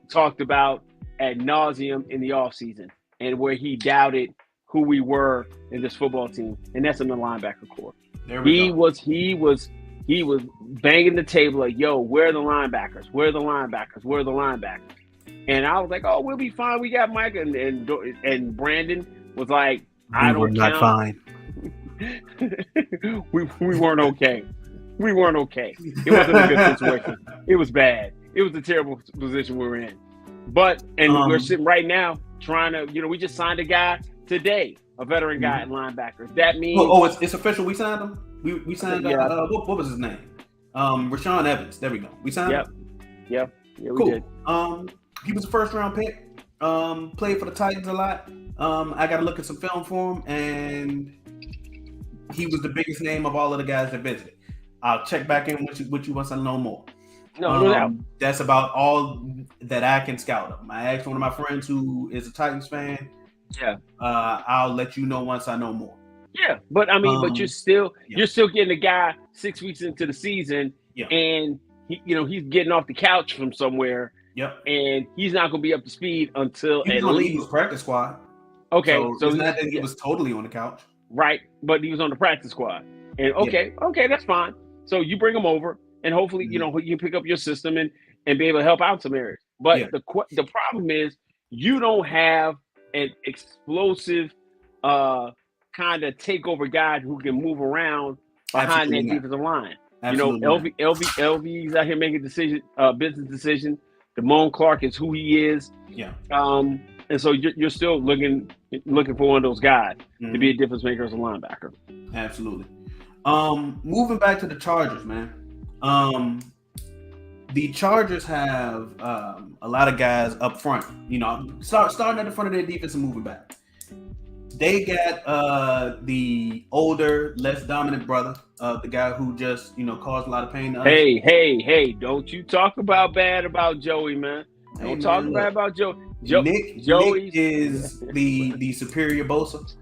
Speaker 2: talked about ad nauseum in the offseason, and where he doubted who we were in this football team, and that's in the linebacker core.
Speaker 1: There we go.
Speaker 2: He was banging the table like, yo, where are the linebackers? Where are the linebackers? Where are the linebackers? And I was like, oh, we'll be fine. We got Mike. And Brandon was like, I don't count.
Speaker 1: Not fine.
Speaker 2: we weren't okay. We weren't okay. It wasn't a good situation. It was bad. It was a terrible position we were in. But, we're sitting right now trying to, we just signed a guy today, a veteran guy at linebacker. That means...
Speaker 1: it's official. We signed him? We signed, what was his name? Rashawn Evans. There we go. We signed him?
Speaker 2: Yep. Yeah, we
Speaker 1: cool.
Speaker 2: did.
Speaker 1: He was a first-round pick. Played for the Titans a lot. I got to look at some film for him, and he was the biggest name of all of the guys that visited. I'll check back in with you once I know more.
Speaker 2: No doubt.
Speaker 1: That's about all that I can scout him. I asked one of my friends who is a Titans fan.
Speaker 2: Yeah.
Speaker 1: I'll let you know once I know more.
Speaker 2: Yeah, but but you're still getting a guy 6 weeks into the season, and he's getting off the couch from somewhere.
Speaker 1: Yep.
Speaker 2: And he's not going to be up to speed until
Speaker 1: he was
Speaker 2: at
Speaker 1: on
Speaker 2: least
Speaker 1: the practice squad.
Speaker 2: Okay,
Speaker 1: so it's not that he was totally on the couch.
Speaker 2: Right, but he was on the practice squad. And okay, that's fine. So you bring him over, and hopefully, you pick up your system and be able to help out some areas. But the problem is you don't have an explosive kind of takeover guy who can move around behind that defensive line.
Speaker 1: Absolutely
Speaker 2: LV's out here making business decisions. Damone Clark is who he is.
Speaker 1: Yeah.
Speaker 2: And so you're still looking for one of those guys to be a difference maker as a linebacker.
Speaker 1: Absolutely. Moving back to the Chargers, man. The Chargers have a lot of guys up front. Starting at the front of their defense and moving back. They got the older, less dominant brother, the guy who just caused a lot of pain to us.
Speaker 2: Hey! Don't you talk bad about Joey, man. Don't talk bad about Joey.
Speaker 1: Nick is the superior Bosa.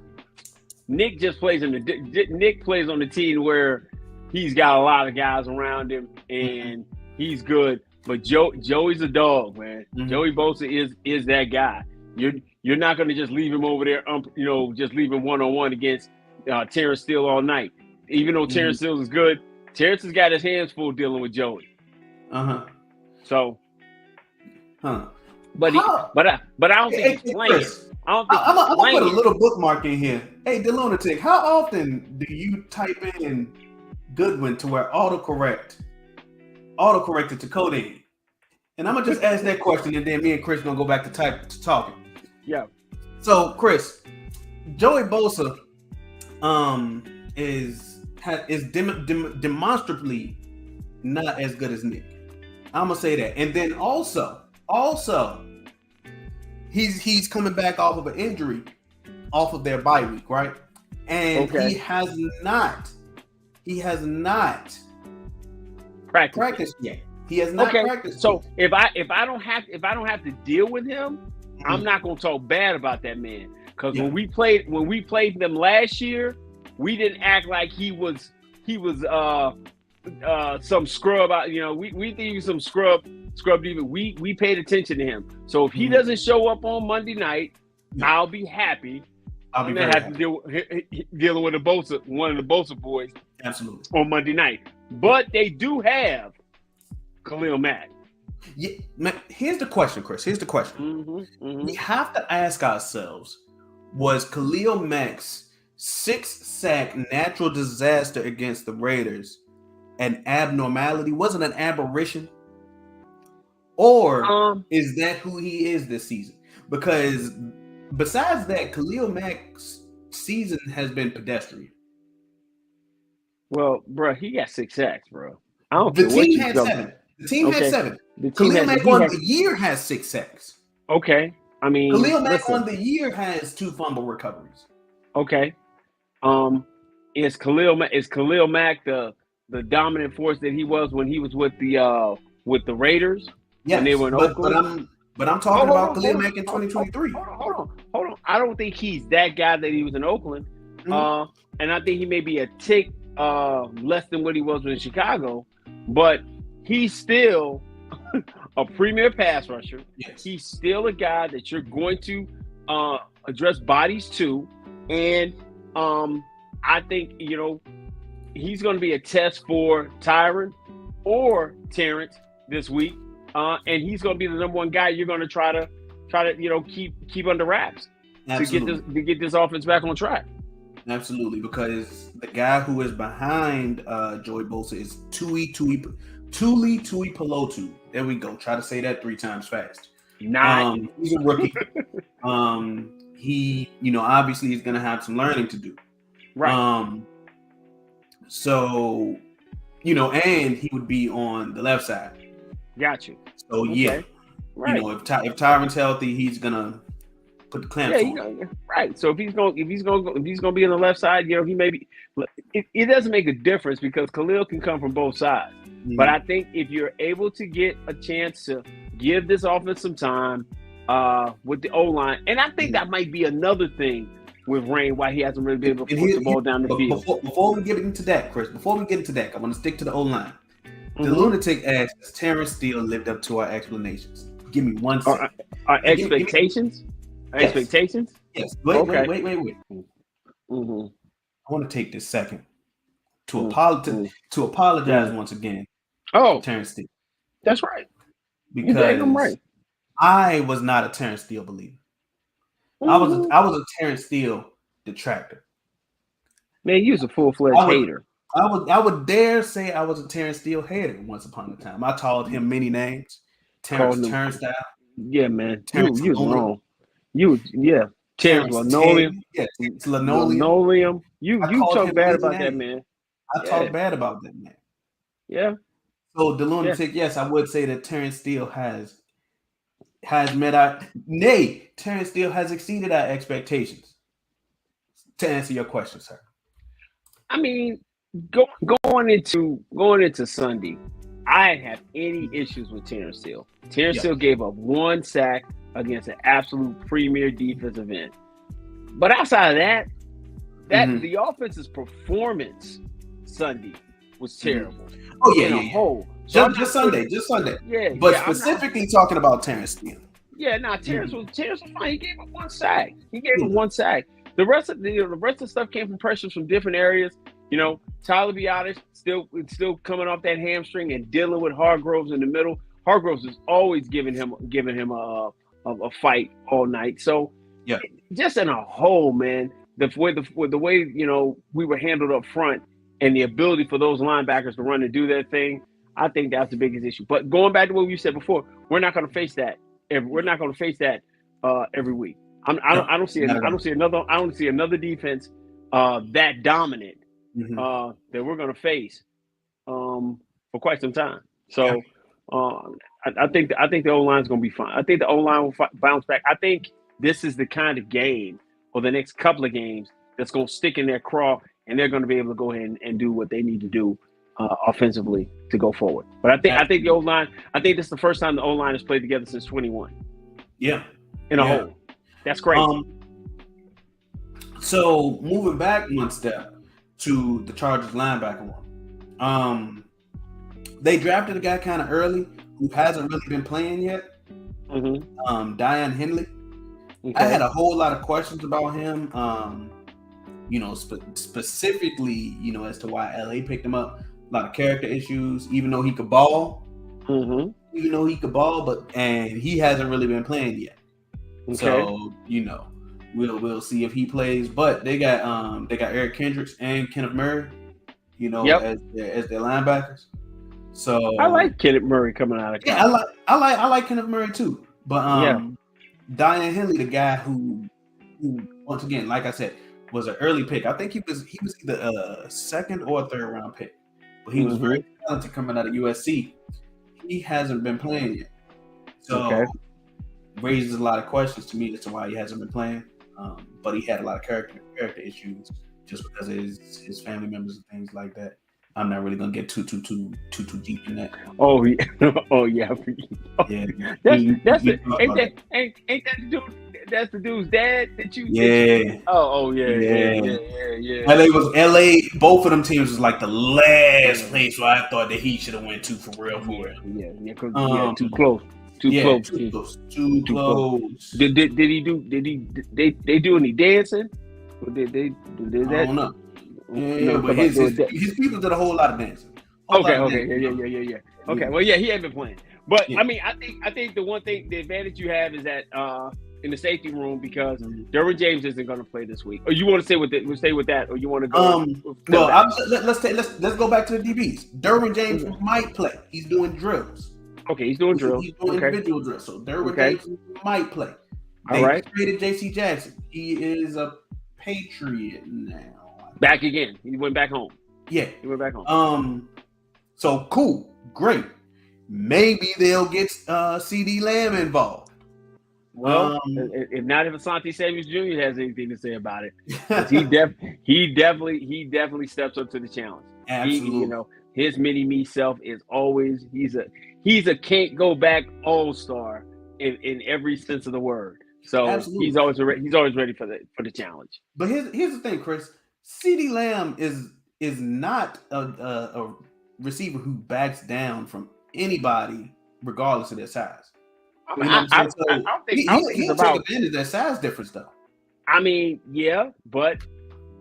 Speaker 2: Nick just plays Nick plays on the team where he's got a lot of guys around him and he's good. But Joey's a dog, man. Mm-hmm. Joey Bosa is that guy. You're not going to just leave him over there, just leave him one-on-one against Terrence Steele all night. Even though Terrence Steele is good, Terrence has got his hands full dealing with Joey. So, but I don't think he's playing.
Speaker 1: Chris, I'm gonna put a little bookmark in here. Hey, the lunatic, how often do you type in Goodwin to where autocorrected to codeine? And I'm gonna just ask that question, and then me and Chris gonna go back to talking.
Speaker 2: Yeah.
Speaker 1: So, Chris, Joey Bosa, is demonstrably not as good as Nick. I'm gonna say that, and then also, he's coming back off of an injury, off of their bye week, right? And he has not practiced yet. He has not practiced.
Speaker 2: So if I don't have to deal with him, I'm not gonna talk bad about that man. Because when we played them last year, we didn't act like he was some scrub out. We think he was some scrub even. We paid attention to him. So if he doesn't show up on Monday night, I'll be happy. I'm gonna have to dealing with one of the Bosa boys.
Speaker 1: Absolutely.
Speaker 2: On Monday night. But they do have Khalil Mack.
Speaker 1: Yeah, man, here's the question, Chris. Here's the question. We have to ask ourselves, was Khalil Mack's 6-sack natural disaster against the Raiders an abnormality? Was it an aberration? Or is that who he is this season? Because besides that, Khalil Mack's season has been pedestrian.
Speaker 2: Well, bro, he got 6 sacks, bro.
Speaker 1: The team had 7. The team had 7. Khalil Mack on the year has 6 sacks.
Speaker 2: Okay. I mean,
Speaker 1: Khalil Mack on the year has 2 fumble recoveries.
Speaker 2: Okay. Is Khalil Mack the the dominant force that he was when he was with the Raiders when they
Speaker 1: Yes,
Speaker 2: were in
Speaker 1: but
Speaker 2: Oakland.
Speaker 1: I'm
Speaker 2: Oh,
Speaker 1: talking
Speaker 2: hold
Speaker 1: about
Speaker 2: on,
Speaker 1: Khalil
Speaker 2: hold on,
Speaker 1: Mack in
Speaker 2: hold on,
Speaker 1: 2023.
Speaker 2: hold on. I don't think he's that guy that he was in Oakland.
Speaker 1: Mhm.
Speaker 2: And I think he may be a tick less than what he was in Chicago, but he's still a premier pass rusher.
Speaker 1: Yes,
Speaker 2: He's still a guy that you're going to address bodies to, and I think he's going to be a test for Tyron or Terrence this week, and he's going to be the number one guy you're going to try to keep under wraps
Speaker 1: absolutely,
Speaker 2: to get this offense back on track.
Speaker 1: absolutely. Because the guy who is behind Joey Bosa is Tuli Pelotu. There we go. Try to say that 3 times fast.
Speaker 2: Not
Speaker 1: He's a rookie. He, obviously he's going to have some learning to do.
Speaker 2: right.
Speaker 1: So, and he would be on the left side.
Speaker 2: Got you.
Speaker 1: So
Speaker 2: Okay.
Speaker 1: yeah,
Speaker 2: Right.
Speaker 1: if Tyron's healthy, he's gonna put the clamps on.
Speaker 2: Right. So if he's gonna be on the left side, he may be. It doesn't make a difference because Khalil can come from both sides.
Speaker 1: Mm-hmm.
Speaker 2: But I think if you're able to get a chance to give this offense some time with the O line, and I think that might be another thing with Rain why he hasn't really been able to push the ball down the field.
Speaker 1: Before we get into that, Chris, I want to stick to the O line. The lunatic asks, Terrence Steele lived up to our explanations? Give me 1 second.
Speaker 2: Our expectations? Our expectations?
Speaker 1: Yes. Wait.
Speaker 2: Mm-hmm.
Speaker 1: I want to take this second to apologize once again.
Speaker 2: Oh,
Speaker 1: Terrence Steele.
Speaker 2: That's right.
Speaker 1: Because
Speaker 2: right.
Speaker 1: I was not a Terrence Steele believer. I was a Terrence Steele detractor.
Speaker 2: Man, you was a full-fledged hater.
Speaker 1: I would dare say I was a Terrence Steele hater once upon a time. I called him many names. Terrence Turnstile.
Speaker 2: Yeah, man.
Speaker 1: Terrence
Speaker 2: you was wrong. Terrence Linoleum.
Speaker 1: Yes, it's linoleum.
Speaker 2: Linoleum. You talk bad about that man.
Speaker 1: I talk bad about that man.
Speaker 2: Yeah.
Speaker 1: So the lunatic, yes, I would say that Terrence Steele has Terrence Steele has exceeded our expectations. To answer your question, sir.
Speaker 2: I mean, going into Sunday, I didn't have any issues with Terrence Steele. Terrence Steele gave up 1 sack against an absolute premier defensive end. But outside of that, the offense's performance Sunday was terrible.
Speaker 1: Oh yeah,
Speaker 2: whole.
Speaker 1: So just Sunday.
Speaker 2: Yeah.
Speaker 1: But specifically talking about Terrence Steele.
Speaker 2: Yeah, Terrence was fine. He gave up 1 sack. The rest of the stuff came from pressures from different areas. Tyler Biotis still coming off that hamstring and dealing with Hargroves in the middle. Hargroves is always giving him a fight all night. So just in a whole, man, the way we were handled up front and the ability for those linebackers to run and do their thing, I think that's the biggest issue. But going back to what you said before, we're not going to face that. We're not going to face that every week. I don't see another defense that dominant that we're going to face for quite some time. So I think the O line is going to be fine. I think the O line will bounce back. I think this is the kind of game or the next couple of games that's going to stick in their craw, and they're going to be able to go ahead and do what they need to do offensively to go forward. But I think the O line. I think this is the first time the O line has played together since 21.
Speaker 1: Yeah,
Speaker 2: in a whole. That's crazy.
Speaker 1: So moving back 1 step to the Chargers linebacker one. They drafted a guy kind of early who hasn't really been playing yet. Dion Henley. Okay. I had a whole lot of questions about him. Specifically, as to why LA picked him up. A lot of character issues, even though he could ball. Even though he could ball, and he hasn't really been playing yet. Okay. So, we'll see if he plays. But they got Eric Kendricks and Kenneth Murray, as their linebackers. So
Speaker 2: I like Kenneth Murray coming out of college.
Speaker 1: Yeah, I like Kenneth Murray too. But Dion Henley, the guy who once again, like I said, was an early pick. I think he was either a 2nd or 3rd round pick. But he was very talented coming out of USC. He hasn't been playing yet. So raises a lot of questions to me as to why he hasn't been playing. But he had a lot of character issues just because of his family members and things like that. I'm not really gonna get too deep in that.
Speaker 2: Oh yeah, oh yeah.
Speaker 1: Yeah,
Speaker 2: That's
Speaker 1: we
Speaker 2: it.
Speaker 1: talked
Speaker 2: Ain't
Speaker 1: about
Speaker 2: that
Speaker 1: that.
Speaker 2: the dude? That's the dude's dad that you.
Speaker 1: Yeah,
Speaker 2: Oh
Speaker 1: yeah.
Speaker 2: yeah.
Speaker 1: LA. Both of them teams was like the last
Speaker 2: Yeah.
Speaker 1: place where I thought that he should have went to for real.
Speaker 2: Cause too
Speaker 1: Um,
Speaker 2: close,
Speaker 1: yeah,
Speaker 2: too
Speaker 1: too
Speaker 2: close.
Speaker 1: close.
Speaker 2: Did they do any dancing? Or did they did
Speaker 1: I
Speaker 2: that?
Speaker 1: don't know. Yeah,
Speaker 2: No,
Speaker 1: but his people did a whole lot of dancing.
Speaker 2: Okay, yeah. Okay, well, yeah, he ain't been playing, but
Speaker 1: Yeah.
Speaker 2: I mean, I think the advantage you have is that in the safety room because Derwin James isn't going to play this week. Or you want to stay with that, or you want to go?
Speaker 1: Well, let's go back to the DBs. Derwin James might play. He's doing drills.
Speaker 2: Okay, he's doing drills.
Speaker 1: He's doing individual drills. So Derwin James might play.
Speaker 2: All
Speaker 1: They
Speaker 2: right.
Speaker 1: traded J.C. Jackson. He is a Patriot now.
Speaker 2: Back again. He went back home.
Speaker 1: Yeah.
Speaker 2: He went back home.
Speaker 1: So cool, great. Maybe they'll get CD Lamb involved.
Speaker 2: Well, if not, if Asante Samuels Jr. has anything to say about it, he definitely steps up to the challenge.
Speaker 1: Absolutely.
Speaker 2: His mini me self is always he's a can't go back all-star in every sense of the word. So
Speaker 1: absolutely.
Speaker 2: he's always ready for the challenge.
Speaker 1: But here's the thing, Chris. CD Lamb is not a receiver who backs down from anybody, regardless of their size.
Speaker 2: I mean, I don't think
Speaker 1: he'll take advantage of that size difference, though.
Speaker 2: I mean, yeah, but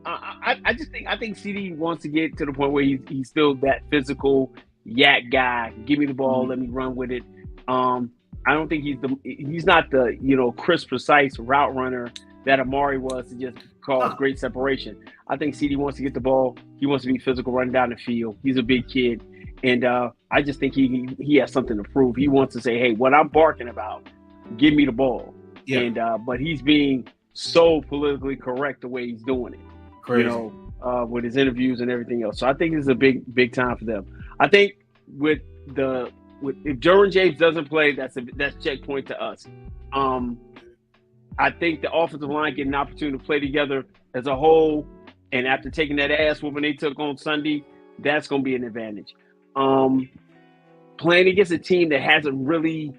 Speaker 2: I think CD wants to get to the point where he's still that physical yak guy. Give me the ball, let me run with it. I don't think he's not the crisp, precise route runner that Amari was to just cause great separation. I think CD wants to get the ball. He wants to be physical, running down the field. He's a big kid. And I just think he has something to prove. He wants to say, hey, what I'm barking about, give me the ball. Yeah. And but he's being so politically correct the way he's doing it.
Speaker 1: Crazy.
Speaker 2: With his interviews and everything else. So I think this is a big time for them. I think if Derwin James doesn't play, that's checkpoint to us. I think the offensive line getting an opportunity to play together as a whole, and after taking that ass whooping they took on Sunday, that's going to be an advantage. Playing against a team that hasn't really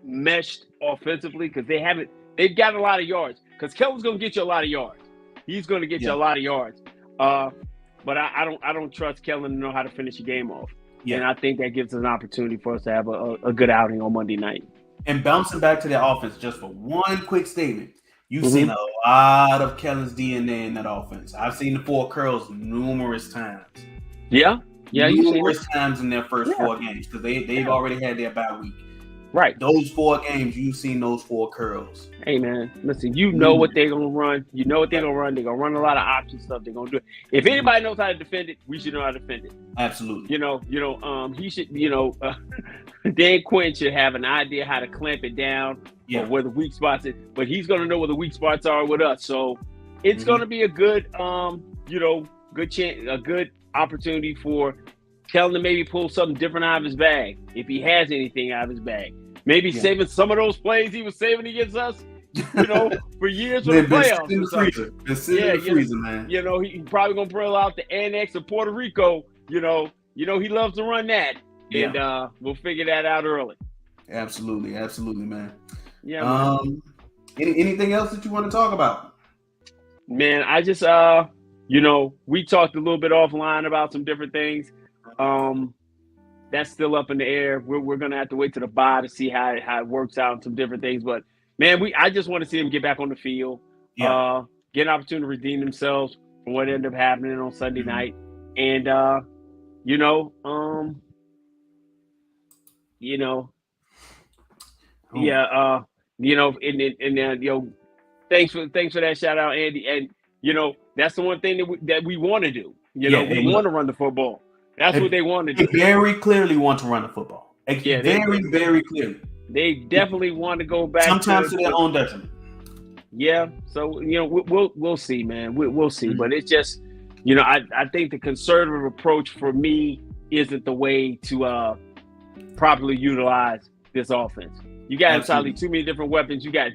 Speaker 2: meshed offensively because they've got a lot of yards. Because Kellen's going to get you a lot of yards. He's going to get you a lot of yards. But I don't trust Kellen to know how to finish a game off. Yeah. And I think that gives us an opportunity for us to have a good outing on Monday night.
Speaker 1: And bouncing back to the offense, just for one quick statement, you've seen a lot of Kellen's DNA in that offense. I've seen the 4 curls numerous times.
Speaker 2: Yeah,
Speaker 1: numerous times in their first 4 games because they've already had their bye week.
Speaker 2: Right.
Speaker 1: Those 4 games, you've seen those 4 curls.
Speaker 2: Hey, man, listen, you know what they're going to run. You know what they're going to run. They're going to run a lot of option stuff. They're going to do it. If anybody knows how to defend it, we should know how to defend it.
Speaker 1: Absolutely.
Speaker 2: He should, Dan Quinn should have an idea how to clamp it down or where the weak spots is, but he's going to know where the weak spots are with us. So it's going to be a good, good chance, a good opportunity for Kellen to maybe pull something different out of his bag if he has anything out of his bag. Maybe saving some of those plays he was saving against us, for years for the playoffs.
Speaker 1: In the freezer, man.
Speaker 2: He's probably gonna pull out the annex of Puerto Rico. He loves to run that, and we'll figure that out early.
Speaker 1: Absolutely, man.
Speaker 2: Yeah. Man.
Speaker 1: Anything else that you want to talk about?
Speaker 2: Man, I just we talked a little bit offline about some different things. That's still up in the air. We're gonna have to wait to the bye to see how it works out and some different things. But man, I just want to see them get back on the field, get an opportunity to redeem themselves from what ended up happening on Sunday night, and thanks for that shout out, Andy. And that's the one thing that we want to do. We want to run the football. That's what they want to do.
Speaker 1: They very clearly want to run the football. Very clearly.
Speaker 2: They definitely want to go back.
Speaker 1: Sometimes to their own detriment.
Speaker 2: Yeah. So we'll see, man. We'll see. But it's just I think the conservative approach for me isn't the way to properly utilize this offense. You got entirely too many different weapons. You got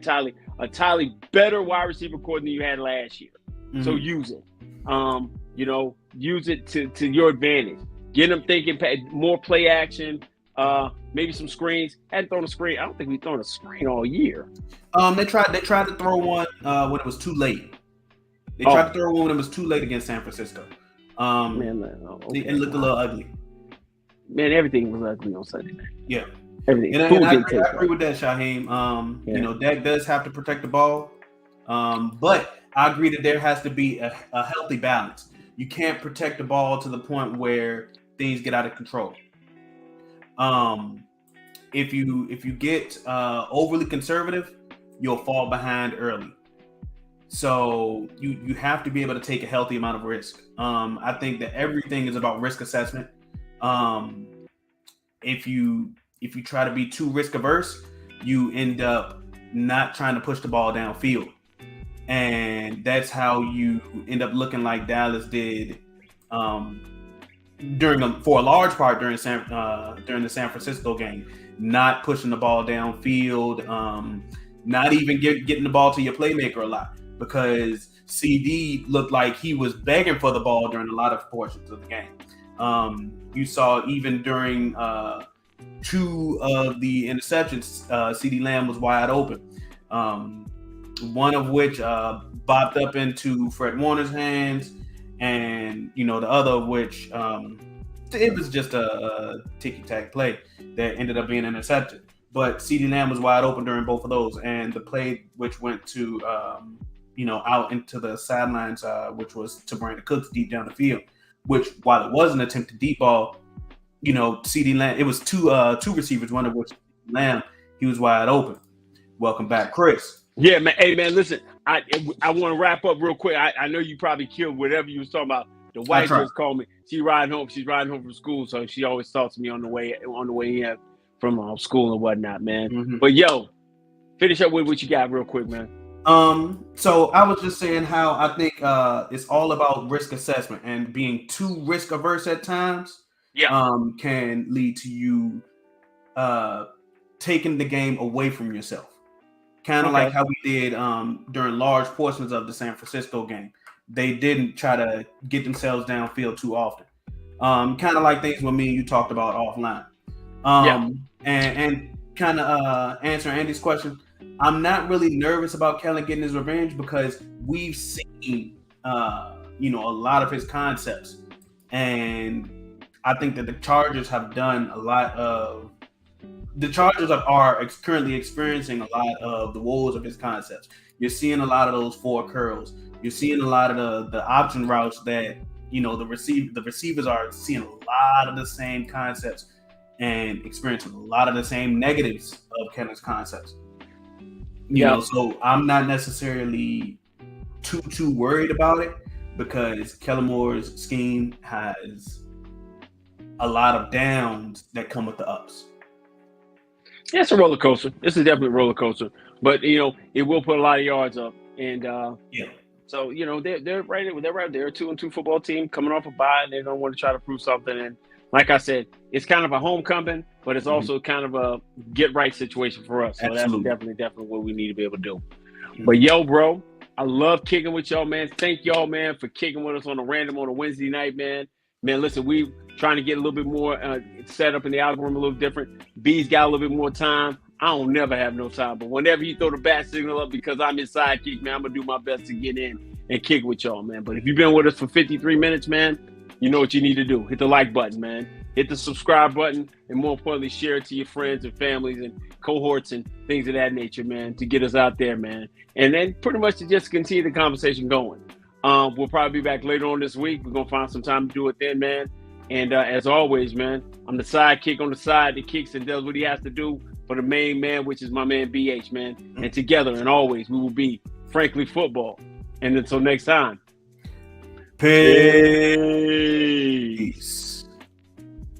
Speaker 2: entirely better wide receiver core than you had last year. So use it. use it to your advantage. Get them thinking more play action, maybe some screens. Hadn't thrown a screen. I don't think we've thrown a screen all year.
Speaker 1: They tried to throw one when it was too late. They tried to throw one when it was too late against San Francisco. It looked a little ugly.
Speaker 2: Man, everything was ugly on Sunday night.
Speaker 1: Yeah.
Speaker 2: Everything.
Speaker 1: And I agree with that, Shaheem. Dak does have to protect the ball. But I agree that there has to be a healthy balance. You can't protect the ball to the point where things get out of control. If you get overly conservative, you'll fall behind early. So you have to be able to take a healthy amount of risk. I think that everything is about risk assessment. If you try to be too risk averse, you end up not trying to push the ball downfield. And that's how you end up looking like Dallas did for a large part during the San Francisco game, not pushing the ball downfield, not even getting the ball to your playmaker a lot, because CD looked like he was begging for the ball during a lot of portions of the game. You saw even during two of the interceptions, CD Lamb was wide open. One of which bopped up into Fred Warner's hands, and the other of which it was just a ticky-tack play that ended up being intercepted. But CD Lamb was wide open during both of those, and the play which went to out into the sidelines, which was to Brandon Cooks deep down the field, which, while it was an attempted deep ball, CD Lamb, it was two receivers, one of which Lamb, he was wide open. Welcome back, Chris.
Speaker 2: Yeah, man. Hey, man, listen, I want to wrap up real quick. I know you probably killed whatever you was talking about. The wife just called me. She's riding home from school, so she always talks to me on the way in from school and whatnot, man. Mm-hmm. But yo, finish up with what you got real quick, man.
Speaker 1: So I was just saying how I think it's all about risk assessment, and being too risk averse at times can lead to you taking the game away from yourself. Kind of like how we did during large portions of the San Francisco game. They didn't try to get themselves downfield too often. Kind of like things with me and you talked about offline. And kind of answer Andy's question, I'm not really nervous about Kellen getting his revenge, because we've seen a lot of his concepts. And I think that the Chargers have done a lot of the Chargers are currently experiencing a lot of the woes of his concepts. You're seeing a lot of those four curls. You're seeing a lot of the option routes that the receivers are seeing a lot of the same concepts and experiencing a lot of the same negatives of Kellen's concepts. So I'm not necessarily too worried about it, because Kellen Moore's scheme has a lot of downs that come with the ups.
Speaker 2: Yeah, it's a roller coaster. This is definitely a roller coaster, but it will put a lot of yards up, and so they're right. They're a 2-2 football team coming off a bye, and they're gonna want to try to prove something. And like I said, it's kind of a homecoming, but it's also kind of a get right situation for us. So Absolutely. That's definitely what we need to be able to do. Mm-hmm. But yo, bro, I love kicking with y'all, man. Thank y'all, man, for kicking with us on a Wednesday night, man. Man, listen, we trying to get a little bit more set up in the algorithm a little different. B's got a little bit more time. I don't never have no time, but whenever you throw the bat signal up, because I'm his sidekick, man, I'm going to do my best to get in and kick with y'all, man. But if you've been with us for 53 minutes, man, you know what you need to do. Hit the like button, man. Hit the subscribe button, and more importantly, share it to your friends and families and cohorts and things of that nature, man, to get us out there, man. And then pretty much to just continue the conversation going. We'll probably be back later on this week. We're going to find some time to do it then, man. And as always, man, I'm the sidekick on the side that kicks and does what he has to do for the main man, which is my man BH, man. And together and always, we will be Frankly Football. And until next time.
Speaker 1: Peace.